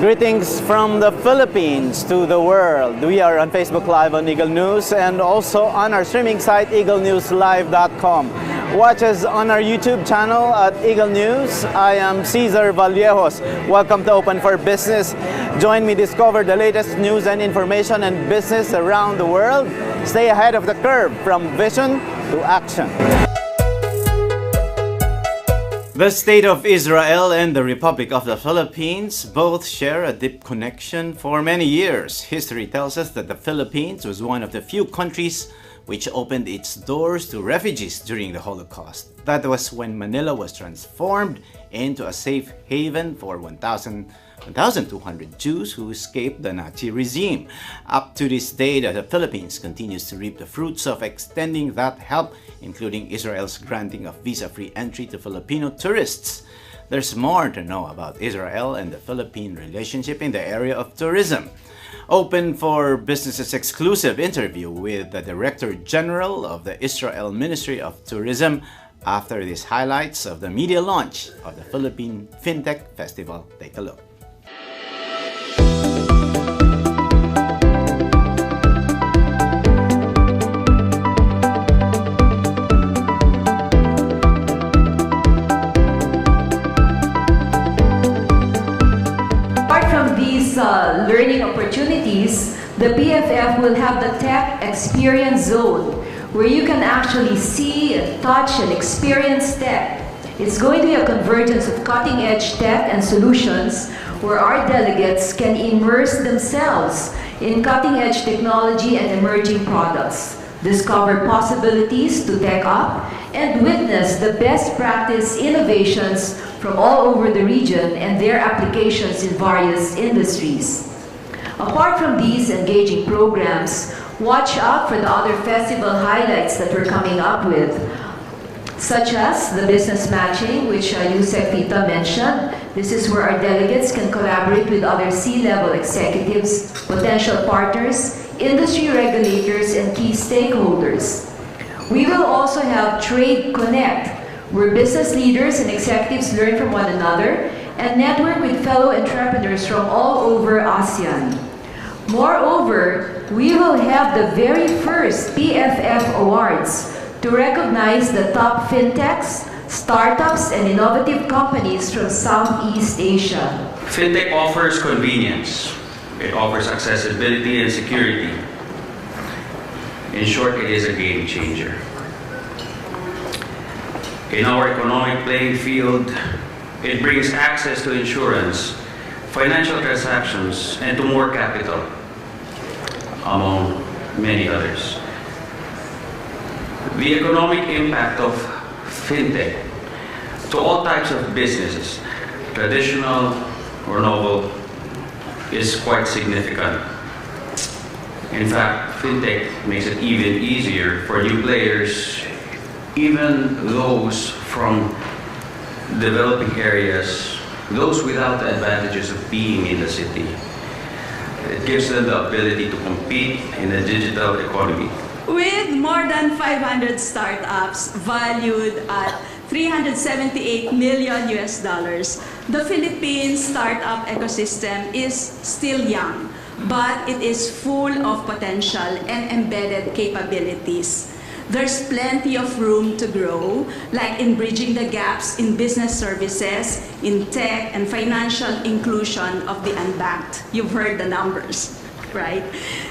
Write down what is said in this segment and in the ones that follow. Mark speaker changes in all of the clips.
Speaker 1: Greetings from the Philippines to the world. We are on Facebook Live on Eagle News and also on our streaming site eaglenewslive.com. Watch us on our YouTube channel at Eagle News. I am Cesar Vallejos. Welcome to Open for Business. Join me discover the latest news and information and business around the world. Stay ahead of the curve from vision to action. The State of Israel and the Republic of the Philippines both share a deep connection for many years. History tells us that the Philippines was one of the few countries which opened its doors to refugees during the Holocaust. That was when Manila was transformed into a safe haven for 1,200 Jews who escaped the Nazi regime. Up to this day, the Philippines continues to reap the fruits of extending that help, including Israel's granting of visa-free entry to Filipino tourists. There's more to know about Israel and the Philippine relationship in the area of tourism. Open for Business's exclusive interview with the Director General of the Israel Ministry of Tourism after these highlights of the media launch of the Philippine Fintech Festival. Take a look.
Speaker 2: Learning opportunities, the PFF will have the Tech Experience Zone where you can actually see and touch and experience tech. It's going to be a convergence of cutting-edge tech and solutions where our delegates can immerse themselves in cutting-edge technology and emerging products, discover possibilities to tech up, and witness the best practice innovations from all over the region and their applications in various industries. Apart from these engaging programs, watch out for the other festival highlights that we're coming up with, such as the business matching, which Yusek Vita mentioned. This is where our delegates can collaborate with other C-level executives, potential partners, industry regulators, and key stakeholders. We will also have Trade Connect, where business leaders and executives learn from one another and network with fellow entrepreneurs from all over ASEAN. Moreover, we will have the very first PFF Awards to recognize the top fintechs, startups, and innovative companies from Southeast Asia.
Speaker 3: Fintech offers convenience. It offers accessibility and security. In short, it is a game changer. In our economic playing field, it brings access to insurance, financial transactions, and to more capital, among many others. The economic impact of fintech to all types of businesses, traditional or novel, is quite significant. In fact, fintech makes it even easier for new players, even those from developing areas, those without the advantages of being in the city. It gives them the ability to compete in the digital economy.
Speaker 4: With more than 500 startups valued at $378 million US, the Philippine startup ecosystem is still young, but it is full of potential and embedded capabilities. There's plenty of room to grow, like in bridging the gaps in business services, in tech, and financial inclusion of the unbanked. You've heard the numbers, right?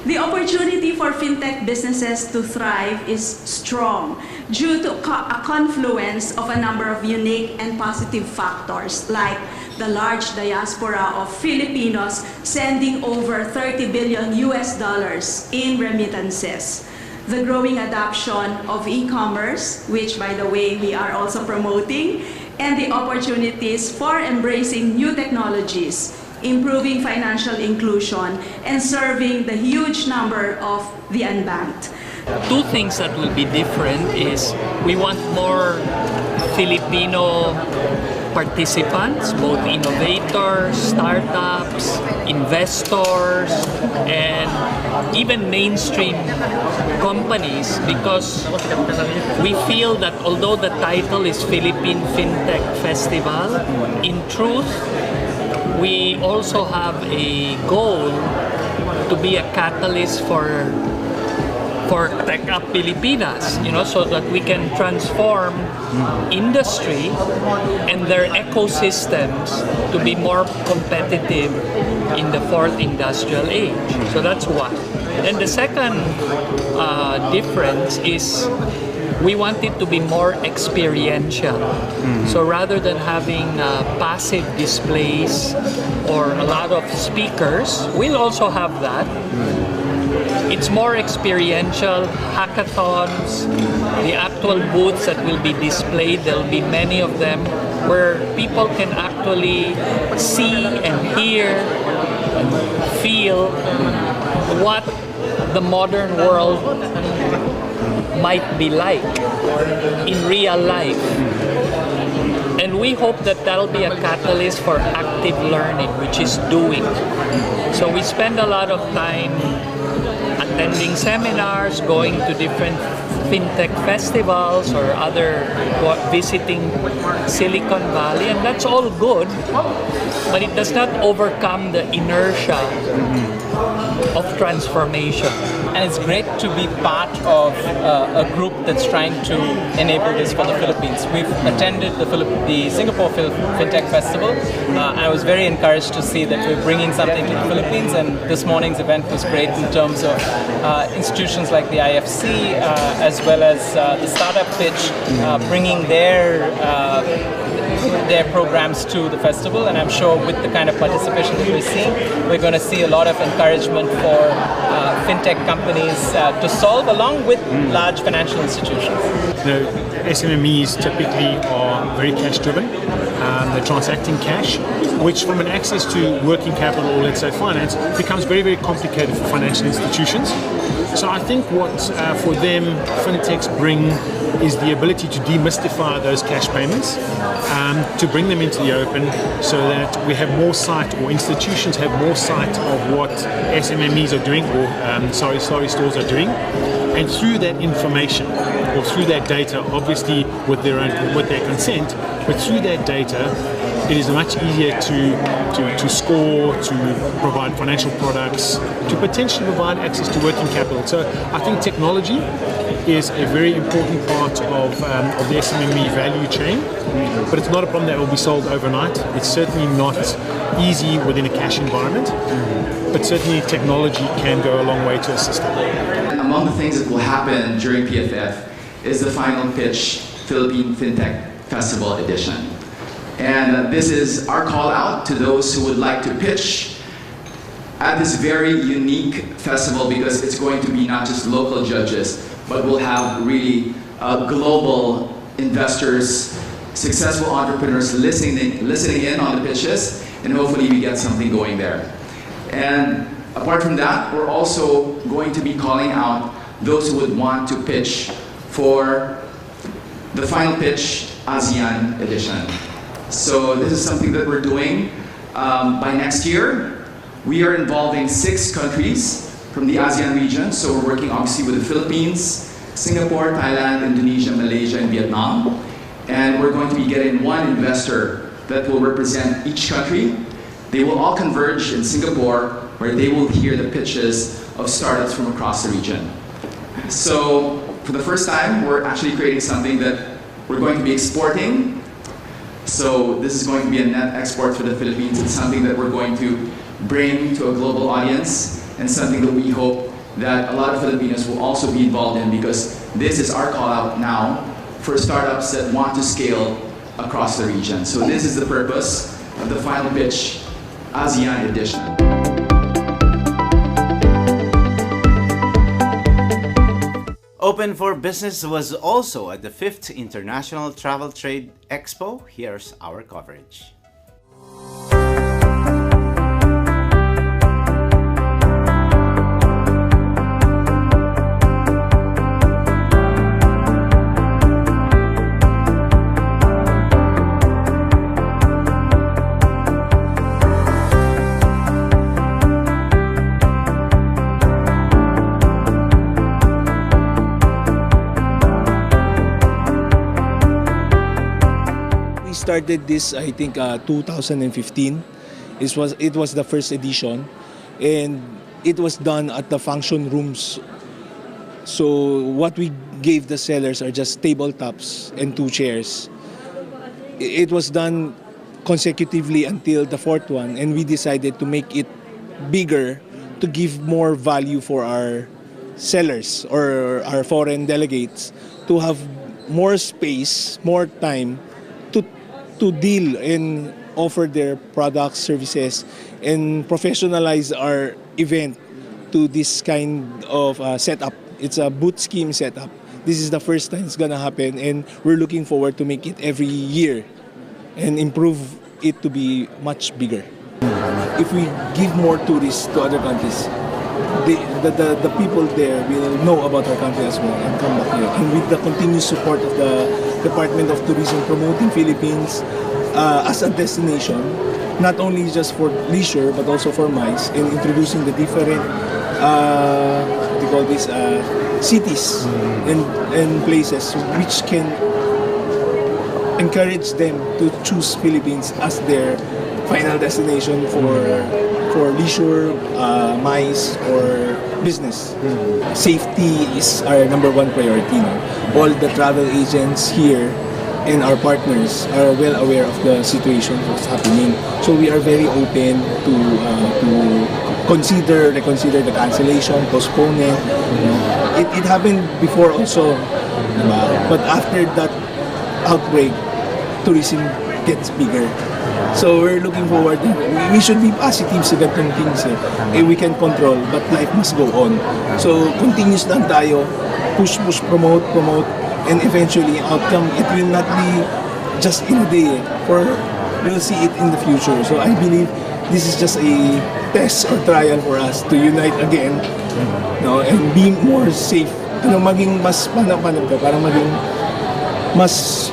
Speaker 4: The opportunity for fintech businesses to thrive is strong due to a confluence of a number of unique and positive factors, like the large diaspora of Filipinos sending over $30 billion US in remittances, the growing adoption of e-commerce, which, by the way, we are also promoting, and the opportunities for embracing new technologies, improving financial inclusion, and serving the huge number of the unbanked.
Speaker 5: Two things that will be different is we want more Filipino participants, both innovators, startups, investors, and even mainstream companies, because we feel that although the title is Philippine Fintech Festival, in truth, we also have a goal to be a catalyst for Tech Up Pilipinas, so that we can transform industry and their ecosystems to be more competitive in the fourth industrial age. So that's one. And the second difference is we want it to be more experiential. So rather than having passive displays or a lot of speakers, we'll also have that. It's more experiential, hackathons, the actual booths that will be displayed, there'll be many of them where people can actually see and hear and feel what the modern world might be like in real life. And we hope that that'll be a catalyst for active learning, which is doing. So we spend a lot of time attending seminars, going to different Fintech festivals or other visiting Silicon Valley, and that's all good, but it does not overcome the inertia of transformation.
Speaker 6: And it's great to be part of a group that's trying to enable this for the Philippines. We've attended the Singapore Fintech Festival. I was very encouraged to see that we're bringing something to the Philippines, and this morning's event was great in terms of institutions like the IFC, as well as the startup pitch, bringing their programs to the festival. And I'm sure with the kind of participation that we're seeing, we're going to see a lot of encouragement for fintech companies to solve, along with large financial institutions.
Speaker 7: SMMEs typically are very cash driven. They're transacting cash, which from an access to working capital, or let's say finance, becomes very, very complicated for financial institutions. So I think what for them fintechs bring is the ability to demystify those cash payments, to bring them into the open so that we have more sight, or institutions have more sight of what SMMEs are doing, or sorry stores are doing. And through that information, or through that data, obviously with their consent, but through that data, it is much easier to score, to provide financial products, to potentially provide access to working capital. So I think technology is a very important part of the SMME value chain, but it's not a problem that will be solved overnight. It's certainly not easy within a cash environment, but certainly technology can go a long way to assist it.
Speaker 8: Among the things that will happen during PFF is the final pitch Philippine Fintech Festival edition. And this is our call out to those who would like to pitch at this very unique festival, because it's going to be not just local judges, but we'll have really global investors, successful entrepreneurs listening in on the pitches, and hopefully we get something going there. And apart from that, we're also going to be calling out those who would want to pitch for the final pitch ASEAN edition. So this is something that we're doing by next year. We are involving 6 countries from the ASEAN region. So we're working obviously with the Philippines, Singapore, Thailand, Indonesia, Malaysia, and Vietnam. And we're going to be getting one investor that will represent each country. They will all converge in Singapore, where they will hear the pitches of startups from across the region. So for the first time, we're actually creating something that we're going to be exporting. So this is going to be a net export for the Philippines. It's something that we're going to bring to a global audience, and something that we hope that a lot of Filipinos will also be involved in, because this is our call out now for startups that want to scale across the region. So this is the purpose of the final pitch ASEAN edition.
Speaker 1: Open for Business was also at the 5th International Travel Trade Expo. Here's our coverage.
Speaker 9: Started this, I think, 2015, It was the first edition, and it was done at the function rooms. So what we gave the sellers are just tabletops and 2 chairs. It was done consecutively until the 4th one, and we decided to make it bigger to give more value for our sellers or our foreign delegates to have more space, more time to deal and offer their products, services, and professionalize our event to this kind of setup. It's a booth scheme setup. This is the first time it's gonna happen, and we're looking forward to make it every year and improve it to be much bigger. If we give more tourists to other countries, the people there will know about our country as well and come back here. And with the continuous support of the Department of Tourism promoting Philippines as a destination, not only just for leisure but also for MICE, and introducing the different what do you call this, cities and places which can encourage them to choose Philippines as their final destination for leisure, MICE, or business. Safety is our #1 priority. No? All the travel agents here and our partners are well aware of the situation that's happening. So we are very open to reconsider the cancellation, postpone it. It happened before also, but after that outbreak, tourism gets bigger. So we're looking forward. We should be positive sa ganitong things. We can control, but life must go on. So continuous lang tayo, push, promote, and eventually outcome, it will not be just in a day. We'll see it in the future. So I believe this is just a test or trial for us to unite again, and be more safe. Maging mas parang maging mas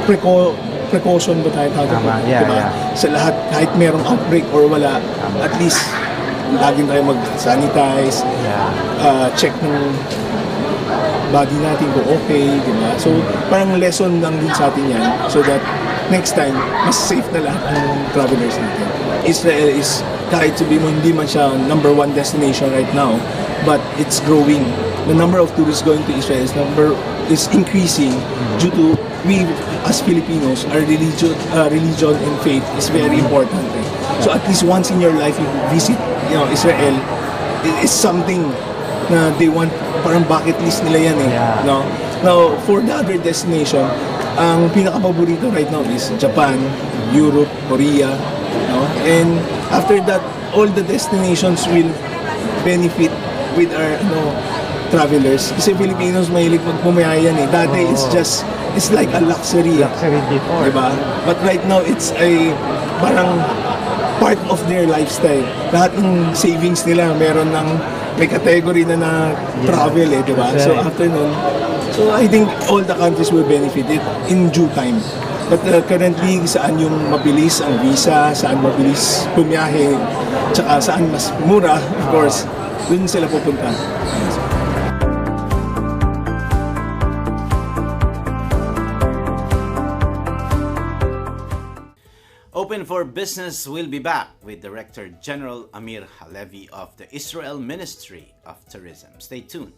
Speaker 9: precaution ba tayo? Diba? Sa lahat, kahit merong outbreak or wala, at least laging tayo mag-sanitize, check ng body natin kung okay, diba? So parang lesson lang din sa atin yan, so that next time, mas safe na lahat ng travelers natin. Israel is, kahit sabihin mo hindi man siya #1 destination right now, but it's growing. The number of tourists going to Israel is increasing due to we as Filipinos, our religion and faith is very important. So at least once in your life you visit, Israel. It is something na they want, parang bucket list nila yan . Now for the other destination, ang pinaka-paborito right now is Japan, Europe, Korea, and after that all the destinations will benefit with our travelers. Kasi Filipinos mahilig magpumiyaya yan . Dati it's like a luxury.
Speaker 10: Luxury before.
Speaker 9: Diba? But right now it's a parang part of their lifestyle. Lahat ng savings nila may category na travel diba? Right. So after nun, I think all the countries will benefit it in due time. But currently, saan yung mabilis ang visa, saan mabilis pumiyahe, tsaka saan mas mura, of course, dun sila pupunta.
Speaker 1: Open for Business will be back with Director General Amir Halevi of the Israel Ministry of Tourism. Stay tuned.